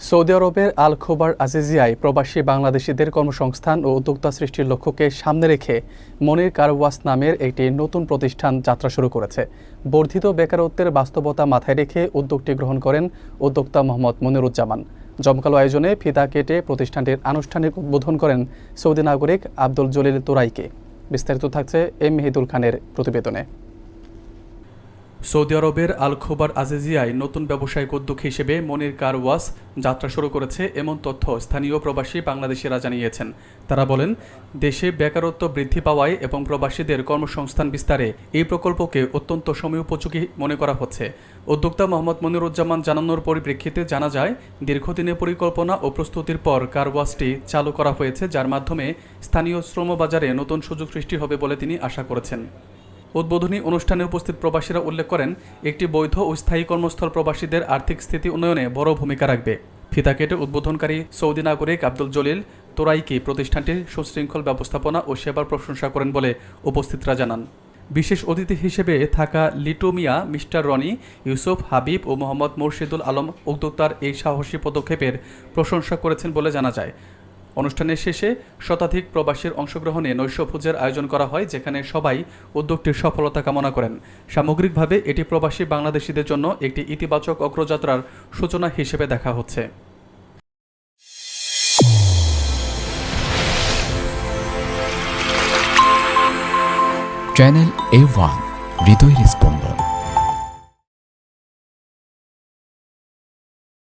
Saudi আরবের আল Khobar আজিজিয়ায় প্রবাসী বাংলাদেশিদের কর্মসংস্থান ও উদ্যোক্তা সৃষ্টির লক্ষ্যকে সামনে রেখে মনির কার ওয়াশ নামের একটি নতুন প্রতিষ্ঠান যাত্রা শুরু করেছে। বর্ধিত বেকারত্বের বাস্তবতা মাথায় রেখে উদ্যোগটি গ্রহণ করেন উদ্যোক্তা মোহাম্মদ মনিরুজ্জামান। জমকালো আয়োজনে ফিতা কেটে প্রতিষ্ঠানটির আনুষ্ঠানিক উদ্বোধন করেন সৌদি নাগরিক আব্দুল জলিল তোরাইকে। বিস্তারিত থাকছে এম মেহিদুল খানের প্রতিবেদনে। সৌদি আরবের আল খোবার আজিজিয়ায় নতুন ব্যবসায়িক উদ্যোগ হিসেবে মনির কার ওয়াশ যাত্রা শুরু করেছে এমন তথ্য স্থানীয় প্রবাসী বাংলাদেশিরা জানিয়েছেন। তারা বলেন, দেশে বেকারত্ব বৃদ্ধি পাওয়ায় এবং প্রবাসীদের কর্মসংস্থান বিস্তারে এই প্রকল্পকে অত্যন্ত সময়োপযোগী মনে করা হচ্ছে। উদ্যোক্তা মোহাম্মদ মনিরুজ্জামান জানানোর পরিপ্রেক্ষিতে জানা যায়, দীর্ঘদিনের পরিকল্পনা ও প্রস্তুতির পর কার ওয়াশটি চালু করা হয়েছে, যার মাধ্যমে স্থানীয় শ্রমবাজারে নতুন সুযোগ সৃষ্টি হবে বলে তিনি আশা করেছেন। উদ্বোধনী অনুষ্ঠানে উপস্থিত প্রবাসীরা উল্লেখ করেন, একটি বৈধ ও স্থায়ী কর্মস্থল প্রবাসীদের আর্থিক স্থিতি উন্নয়নে বড় ভূমিকা রাখবে। ফিতা কেটে উদ্বোধনকারী সৌদি নাগরিক আব্দুল জলিল তোরাইকি প্রতিষ্ঠানটির সুশৃঙ্খল ব্যবস্থাপনা ও সেবার প্রশংসা করেন বলে উপস্থিতরা জানান। বিশেষ অতিথি হিসেবে থাকা লিটু মিয়া, মিস্টার রনি, ইউসুফ, হাবিব ও মোহাম্মদ মুর্শিদুল আলম উদ্যোক্তার এই সাহসী পদক্ষেপের প্রশংসা করেছেন বলে জানা যায়। অনুষ্ঠানের শেষে শতাধিক প্রবাসীর অংশগ্রহণে নৈশভোজের আয়োজন করা হয়, যেখানে সবাই উদ্যোগটির সফলতা কামনা করেন। সামগ্রিকভাবে এটি প্রবাসী বাংলাদেশিদের জন্য একটি ইতিবাচক অগ্রযাত্রার সূচনা হিসেবে দেখা হচ্ছে। চ্যানেল A1 হৃদয়ের স্পন্দন।